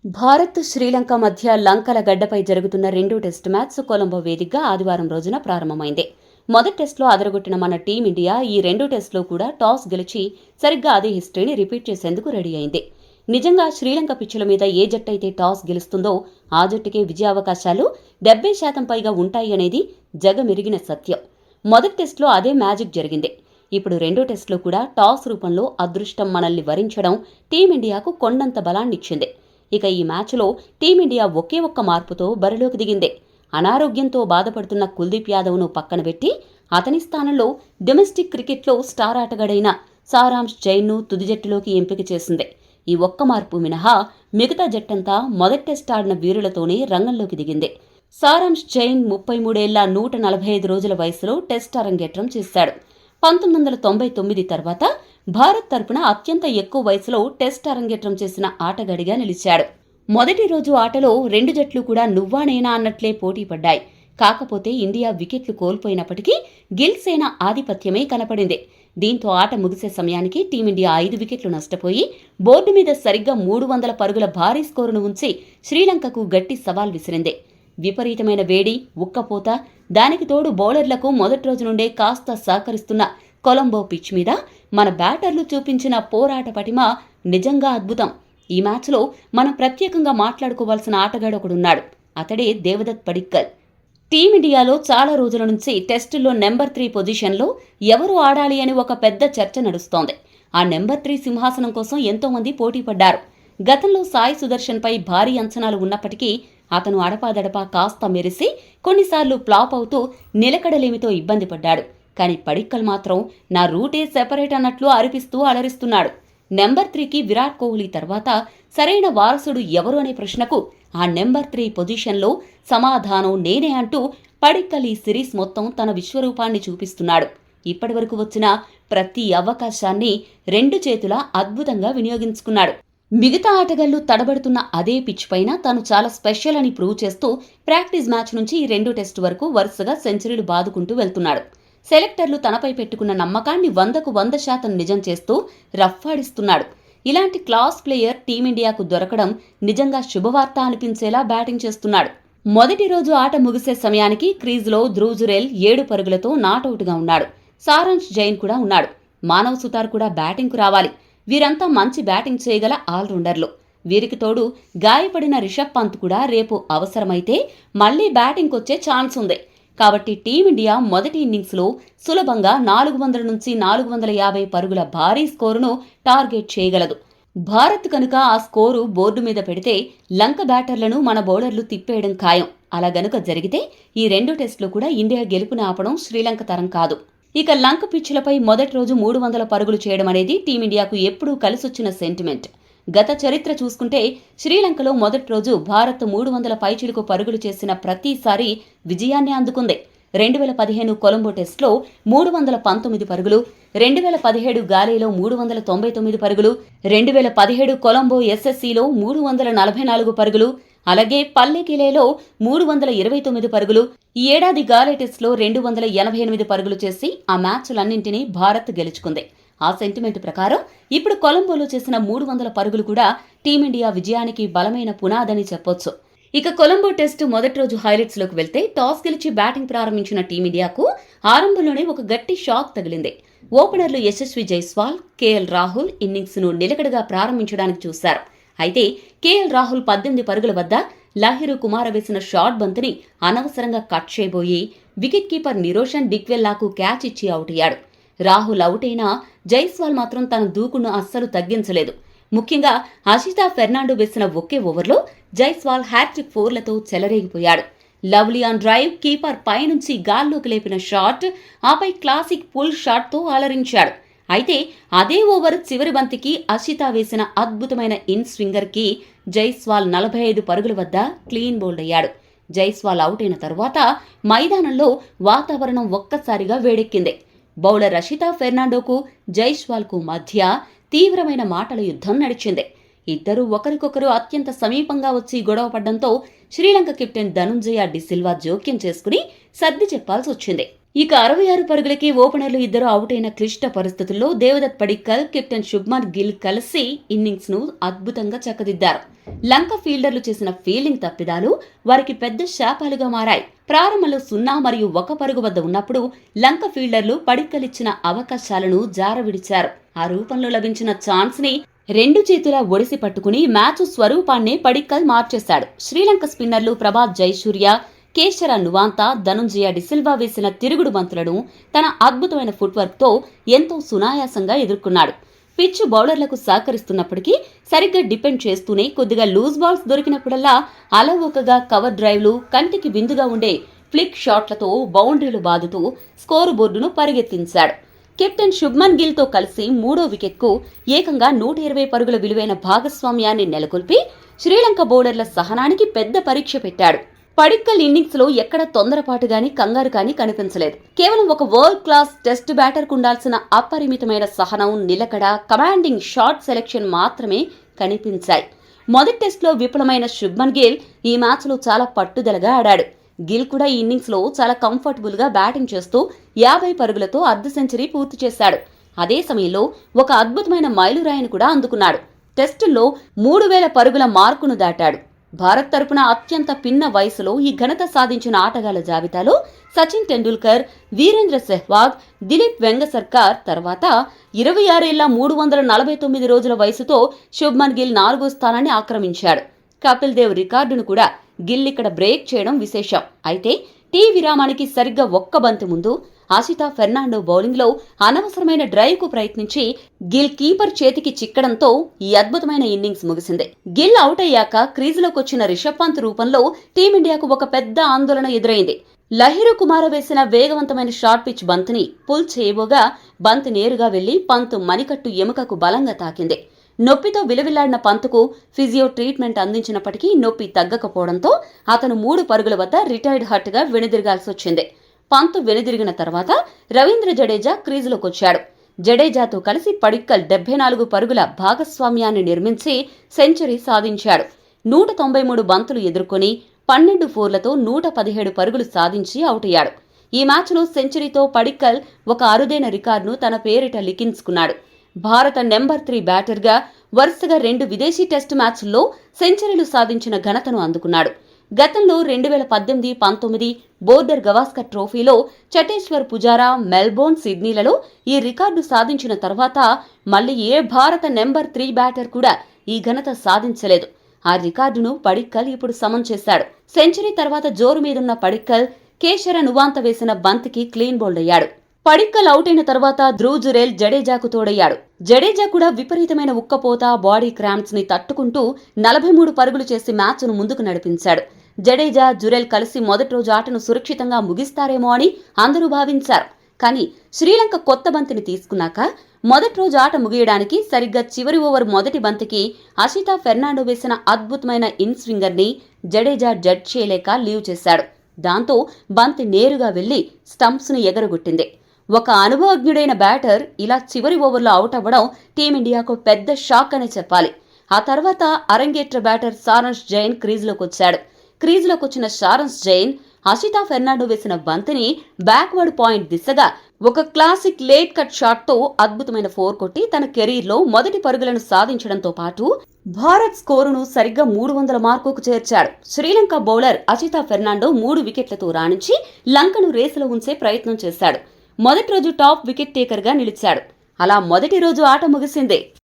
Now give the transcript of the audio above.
భారత్, శ్రీలంక మధ్య లంకల గడ్డపై జరుగుతున్న రెండో టెస్టు మ్యాచ్ కొలంబో వేదికగా ఆదివారం రోజున ప్రారంభమైంది. మొదటి టెస్టులో అదరగొట్టిన మన టీమిండియా ఈ రెండో టెస్టులో కూడా టాస్ గెలిచి సరిగ్గా అదే హిస్టరీని రిపీట్ చేసేందుకు రెడీ అయింది. నిజంగా శ్రీలంక పిచ్చుల మీద ఏ జట్టు అయితే టాస్ గెలుస్తుందో ఆ జట్టుకే విజయావకాశాలు 70% పైగా ఉంటాయి అనేది జగమెరిగిన సత్యం. మొదటి టెస్టులో అదే మ్యాజిక్ జరిగింది. ఇప్పుడు రెండో టెస్టులో కూడా టాస్ రూపంలో అదృష్టం మనల్ని వరించడం టీమిండియాకు కొండంత బలాన్నిచ్చింది. ఇక ఈ మ్యాచ్లో టీమిండియా ఒకే ఒక్క మార్పుతో బరిలోకి దిగింది. అనారోగ్యంతో బాధపడుతున్న కుల్దీప్ యాదవ్ను పక్కన పెట్టి అతని స్థానంలో డొమెస్టిక్ క్రికెట్లో స్టార్ ఆటగాడైన సారాంశ్ జైన్ను తుది జట్టులోకి ఎంపిక చేసింది. ఈ ఒక్క మార్పు మినహా మిగతా జట్టంతా మొదటి టెస్ట్ ఆడిన వీరులతోనే రంగంలోకి దిగింది. సారాంశ్ జైన్ 33 ఏళ్ల 145 రోజుల వయసులో టెస్ట్ అరంగేట్రం చేశాడు. 1999 తర్వాత భారత్ తరపున అత్యంత ఎక్కువ వయసులో టెస్ట్ అరంగేట్రం చేసిన ఆటగాడిగా నిలిచాడు. మొదటి రోజు ఆటలో రెండు జట్లు కూడా నువ్వా నేనా అన్నట్లే పోటీ పడ్డాయి. కాకపోతే ఇండియా వికెట్లు కోల్పోయినప్పటికీ గిల్ సేన ఆధిపత్యమే కనపడింది. దీంతో ఆట ముగిసే సమయానికి టీమిండియా 5 వికెట్లు నష్టపోయి బోర్డు మీద సరిగ్గా 300 పరుగుల భారీ స్కోరును ఉంచి శ్రీలంకకు గట్టి సవాల్ విసిరింది. విపరీతమైన వేడి, ఉక్కపోత, దానికి తోడు బౌలర్లకు మొదటి రోజు నుండే కాస్త సహకరిస్తున్న కొలంబో పిచ్ మీద మన బ్యాటర్లు చూపించిన పోరాట పటిమ నిజంగా అద్భుతం. ఈ మ్యాచ్లో మనం ప్రత్యేకంగా మాట్లాడుకోవాల్సిన ఆటగాడు ఒకడున్నాడు. అతడే దేవదత్ పడిక్కల్. టీమిండియాలో చాలా రోజుల నుంచి టెస్టుల్లో నెంబర్ 3 పొజిషన్లో ఎవరు ఆడాలి అని ఒక పెద్ద చర్చ నడుస్తోంది. ఆ నెంబర్ 3 సింహాసనం కోసం ఎంతోమంది పోటీ పడ్డారు. గతంలో సాయి సుదర్శన్పై భారీ అంచనాలు ఉన్నప్పటికీ అతను అడపాదడపా కాస్త మెరిసి కొన్నిసార్లు ఫ్లాప్ అవుతూ నిలకడలేమితో ఇబ్బంది పడ్డాడు. కానీ పడిక్కల్ మాత్రం నా రూటే సెపరేట్ అన్నట్లు అరిపిస్తూ అలరిస్తున్నాడు. నెంబర్ 3కి విరాట్ కోహ్లీ తర్వాత సరైన వారసుడు ఎవరు అనే ప్రశ్నకు ఆ నెంబర్ 3 పొజిషన్లో సమాధానం నేనే అంటూ పడిక్కల్ ఈ సిరీస్ మొత్తం తన విశ్వరూపాన్ని చూపిస్తున్నాడు. ఇప్పటివరకు వచ్చిన ప్రతి అవకాశాన్ని రెండు చేతులా అద్భుతంగా వినియోగించుకున్నాడు. మిగతా ఆటగాళ్లు తడబడుతున్న అదే పిచ్ పైన తను చాలా స్పెషల్ అని ప్రూవ్ చేస్తూ ప్రాక్టీస్ మ్యాచ్ నుంచి ఈ రెండో టెస్టు వరకు వరుసగా సెంచరీలు బాదుకుంటూ వెళ్తున్నాడు. సెలెక్టర్లు తనపై పెట్టుకున్న నమ్మకాన్ని 100కు 100% నిజం చేస్తూ రఫ్ఫాడిస్తున్నాడు. ఇలాంటి క్లాస్ ప్లేయర్ టీమిండియాకు దొరకడం నిజంగా శుభవార్త అనిపించేలా బ్యాటింగ్ చేస్తున్నాడు. మొదటి రోజు ఆట ముగిసే సమయానికి క్రీజులో ధ్రువ్ జురేల్ 7 పరుగులతో నాటౌట్గా ఉన్నాడు. సారాంశ్ జైన్ కూడా ఉన్నాడు. మానవ్ సుతార్ కూడా బ్యాటింగ్కు రావాలి. వీరంతా మంచి బ్యాటింగ్ చేయగల ఆల్రౌండర్లు. వీరికి తోడు గాయపడిన రిషబ్ పంత్ కూడా రేపు అవసరమైతే మళ్లీ బ్యాటింగ్కొచ్చే ఛాన్స్ ఉంది. కాబట్టి టీమిండియా మొదటి ఇన్నింగ్స్లో సులభంగా 400 నుంచి 450 పరుగుల భారీ స్కోరును టార్గెట్ చేయగలదు. భారత్ కనుక ఆ స్కోరు బోర్డు మీద పెడితే లంక బ్యాటర్లను మన బౌలర్లు తిప్పేయడం ఖాయం. అలా గనుక జరిగితే ఈ రెండు టెస్టులు కూడా ఇండియా గెలుపుని ఆపడం శ్రీలంక తరం కాదు. ఇక లంక పిచ్చులపై మొదటి రోజు 300 పరుగులు చేయడం అనేది టీమిండియాకు ఎప్పుడూ కలిసొచ్చిన సెంటిమెంట్. గత చరిత్ర చూసుకుంటే శ్రీలంకలో మొదటి రోజు భారత్ 300 పైచిలుకు పరుగులు చేసిన ప్రతిసారి విజయాన్ని అందుకుంది. 2015 కొలంబో టెస్టులో 319 పరుగులు, 2017 గాలేలో 399 పరుగులు, 2017 కొలంబో ఎస్ఎస్సీలో 344 పరుగులు, అలాగే పల్లెకిలేలో 329 పరుగులు, ఈ ఏడాది గాలే టెస్టులో 288 పరుగులు చేసి ఆ మ్యాచ్లన్నింటినీ భారత్ గెలుచుకుంది. ఆ సెంటిమెంట్ ప్రకారం ఇప్పుడు కొలంబోలో చేసిన 300 పరుగులు కూడా టీమిండియా విజయానికి బలమైన పునాదని చెప్పొచ్చు. ఇక కొలంబో టెస్టు మొదటి రోజు హైలైట్స్లోకి వెళ్తే టాస్ గెలిచి బ్యాటింగ్ ప్రారంభించిన టీమిండియాకు ఆరంభంలోనే ఒక గట్టి షాక్ తగిలింది. ఓపెనర్లు యశస్వి జైస్వాల్, కేఎల్ రాహుల్ ఇన్నింగ్స్ను నిలకడగా ప్రారంభించడానికి చూశారు. అయితే కేఎల్ రాహుల్ 18 పరుగుల వద్ద లహిరు కుమార వేసిన షార్ట్ బంతిని అనవసరంగా కట్ చేయబోయి వికెట్ కీపర్ నిరోషన్ డిక్వెల్లాకు క్యాచ్ ఇచ్చి అవుట్ అయ్యాడు. రాహుల్ అవుట్ అయినా జైస్వాల్ మాత్రం తన దూకును అస్సలు తగ్గించలేదు. ముఖ్యంగా అషితా ఫెర్నాండో వేసిన ఒకే ఓవర్లో జైస్వాల్ హ్యాట్రిక్ 4లతో చెలరేగిపోయాడు. లవ్లీ ఆన్ డ్రైవ్, కీపర్ పైనుంచి గాల్లోకి లేపిన షాట్, ఆపై క్లాసిక్ పుల్ షాట్తో అలరించాడు. అయితే అదే ఓవర్ చివరి బంతికి అషితా వేసిన అద్భుతమైన ఇన్ స్వింగర్కి జైస్వాల్ 45 పరుగుల వద్ద క్లీన్ బౌల్డ్ అయ్యాడు. జైస్వాల్ అవుట్ అయిన తరువాత మైదానంలో వాతావరణం ఒక్కసారిగా వేడెక్కింది. బౌలర్ అషితా ఫెర్నాండోకు జైస్వాల్కు మధ్య తీవ్రమైన మాటల యుద్ధం నడిచింది. ఇద్దరూ ఒకరికొకరు అత్యంత సమీపంగా వచ్చి గొడవ పడ్డంతో శ్రీలంక కెప్టెన్ ధనుంజయ డిసిల్వా జోక్యం చేసుకుని సర్ది చెప్పాల్సి వచ్చింది. ఇక 66 పరుగులకి ఓపెనర్లు ఇద్దరు అవుట్ అయిన క్లిష్ట పరిస్థితుల్లో దేవదత్ పడిక్కల్, కెప్టెన్ శుభ్మన్ గిల్ కలిసి ఇన్నింగ్స్ ను అద్భుతంగా చక్కదిద్దారు. లంక ఫీల్డర్లు చేసిన ఫీల్డింగ్ తప్పిదాలు వారికి పెద్ద శాపాలుగా మారాయి. ప్రారంభంలో 0 మరియు 1 పరుగు వద్ద ఉన్నప్పుడు లంక ఫీల్డర్లు పడిక్కలిచ్చిన అవకాశాలను జారవిడిచారు. ఆ రూపంలో లభించిన ఛాన్స్ ని 2 చేతులా ఒడిసి పట్టుకుని మ్యాచ్ స్వరూపాన్నే పడిక్కల్ మార్చేశాడు. శ్రీలంక స్పిన్నర్లు ప్రభాత్ జయసూర్య, కేశర నువాంత, ధనుంజయ డిసిల్వా వేసిన తిరుగుడు బంతులను తన అద్భుతమైన ఫుట్వర్క్ తో ఎంతో సునాయాసంగా ఎదుర్కొన్నాడు. పిచ్ బౌలర్లకు సహకరిస్తున్నప్పటికీ సరిగ్గా డిపెండ్ చేస్తూనే కొద్దిగా లూజ్ బాల్స్ దొరికినప్పుడల్లా అలవోకగా కవర్ డ్రైవ్లు, కంటికి విందుగా ఉండే ఫ్లిక్ షాట్లతో బౌండరీలు బాదుతూ స్కోరు బోర్డును పరిగెత్తించాడు. కెప్టెన్ శుభ్మన్ గిల్ తో కలిసి 3వ వికెట్కు ఏకంగా 120 పరుగుల విలువైన భాగస్వామ్యాన్ని నెలకొల్పి శ్రీలంక బౌలర్ల సహనానికి పెద్ద పరీక్ష పెట్టాడు. పడిక్కల్ ఇన్నింగ్స్ లో ఎక్కడ తొందరపాటు గాని కంగారు గాని కనిపించలేదు. కేవలం ఒక వరల్డ్ క్లాస్ టెస్ట్ బ్యాటర్ కు ఉండాల్సిన అపరిమితమైన సహనం, నిలకడ, కమాండింగ్ షాట్ సెలెక్షన్ మాత్రమే కనిపించాయి. మొదటి టెస్ట్ లో విఫలమైన శుభ్మన్ గిల్ ఈ మ్యాచ్ లో చాలా పట్టుదలగా ఆడాడు. గిల్ కూడా ఈ ఇన్నింగ్స్ లో చాలా కంఫర్టబుల్ గా బ్యాటింగ్ చేస్తూ 50 పరుగులతో అర్ధ సెంచరీ పూర్తి చేశాడు. అదే సమయంలో ఒక అద్భుతమైన మైలురాయిని కూడా అందుకున్నాడు. టెస్టుల్లో 3000 పరుగుల మార్కును దాటాడు. భారత్ తరపున అత్యంత పిన్న వయసులో ఈ ఘనత సాధించిన ఆటగాళ్ల జాబితాలో సచిన్ టెండూల్కర్, వీరేంద్ర సెహ్వాగ్, దిలీప్ వెంగసర్కార్ తర్వాత 26 ఏళ్ల 349 రోజుల వయసుతో శుభ్మన్ గిల్ 4వ స్థానాన్ని ఆక్రమించాడు. కపిల్ దేవ్ రికార్డును కూడా గిల్ ఇక్కడ బ్రేక్ చేయడం విశేషం. అయితే టీ విరామానికి సరిగ్గా 1 బంతి ముందు ఆసితా ఫెర్నాండో బౌలింగ్ లో అనవసరమైన డ్రైవ్ కు ప్రయత్నించి గిల్ కీపర్ చేతికి చిక్కడంతో ఈ అద్భుతమైన ఇన్నింగ్స్ ముగిసింది. గిల్ అవుట్ అయ్యాక క్రీజులోకి వచ్చిన రిషబ్ పంత్ రూపంలో టీమిండియాకు ఒక పెద్ద ఆందోళన ఎదురైంది. లహిరు కుమార వేసిన వేగవంతమైన షార్ట్ పిచ్ బంతిని పుల్ చేయబోగా బంతి నేరుగా వెళ్లి పంత్ మణికట్టు ఎముకకు బలంగా తాకింది. నొప్పితో విలవిల్లాడిన పంత్కు ఫిజియో ట్రీట్మెంట్ అందించినప్పటికీ నొప్పి తగ్గకపోవడంతో అతను 3 పరుగుల వద్ద రిటైర్డ్ హర్ట్ గా వెనుదిరగాల్సి వచ్చింది. పంత్ వెనుదిరిగిన తర్వాత రవీంద్ర జడేజా క్రీజులోకొచ్చాడు. జడేజాతో కలిసి పడిక్కల్ 74 పరుగుల భాగస్వామ్యాన్ని నిర్మించి సెంచరీ సాధించాడు. 193 బంతులు ఎదుర్కొని 12 ఫోర్లతో 117 పరుగులు సాధించి అవుటయ్యాడు. ఈ మ్యాచ్లో సెంచరీతో పడిక్కల్ ఒక అరుదైన రికార్డును తన పేరిట లిఖించుకున్నాడు. భారత నెంబర్ 3 బ్యాటర్గా వరుసగా 2 విదేశీ టెస్టు మ్యాచ్ల్లో సెంచరీలు సాధించిన ఘనతను అందుకున్నాడు. గతంలో 2018-19 బోర్డర్ గవాస్కర్ ట్రోఫీలో చటేశ్వర్ పుజారా, మెల్బోర్న్, సిడ్నీలలో ఈ రికార్డు సాధించిన తర్వాత మళ్లీ ఏ భారత నెంబర్ 3 బ్యాటర్ కూడా ఈ ఘనత సాధించలేదు. ఆ రికార్డును పడిక్కల్ ఇప్పుడు సమం చేశాడు. సెంచరీ తర్వాత జోరు మీదున్న పడిక్కల్ కేశర నువాంత వేసిన బంతికి క్లీన్ బౌల్డ్ అయ్యాడు. పడిక్కల్ అవుట్ అయిన తర్వాత ధ్రువ్ జురేల్ జడేజాకు తోడయ్యాడు. జడేజా కూడా విపరీతమైన ఉక్కపోత, బాడీ క్రాంప్స్ ని తట్టుకుంటూ 43 పరుగులు చేసి మ్యాచ్ను ముందుకు నడిపించాడు. జడేజా, జురేల్ కలిసి మొదటి రోజు ఆటను సురక్షితంగా ముగిస్తారేమో అని అందరూ భావించారు. కానీ శ్రీలంక కొత్త బంతిని తీసుకున్నాక మొదటి రోజు ఆట ముగియడానికి సరిగ్గా చివరి ఓవర్ మొదటి బంతికి ఆసితా ఫెర్నాండో వేసిన అద్భుతమైన ఇన్ స్వింగర్ ని జడేజా జడ్జ్ చేయలేక లీవ్ చేశాడు. దాంతో బంతి నేరుగా వెళ్లి స్టంప్స్ ను ఎగరగొట్టింది. ఒక అనుభవజ్ఞుడైన బ్యాటర్ ఇలా చివరి ఓవర్లో అవుట్ అవ్వడం టీమిండియాకు పెద్ద షాక్ అనే చెప్పాలి. ఆ తర్వాత అరంగేట్ర బ్యాటర్ సారంష్ జైన్ క్రీజులోకి వచ్చిన సారంష్ జైన్ ఆసితా ఫెర్నాండో వేసిన బంతిని బ్యాక్వర్డ్ పాయింట్ దిశగా ఒక క్లాసిక్ లేట్ కట్ షాట్ తో అద్భుతమైన 4 కొట్టి తన కెరీర్లో మొదటి పరుగులను సాధించడంతో పాటు భారత్ స్కోరును సరిగ్గా 300 మార్కుకు చేర్చాడు. శ్రీలంక బౌలర్ ఆసితా ఫెర్నాండో 3 వికెట్లతో రాణించి లంకను రేసులో ఉంచే ప్రయత్నం చేశాడు. మొదటి రోజు టాప్ వికెట్ టేకర్ గా నిలిచాడు. అలా మొదటి రోజు ఆట ముగిసిందే.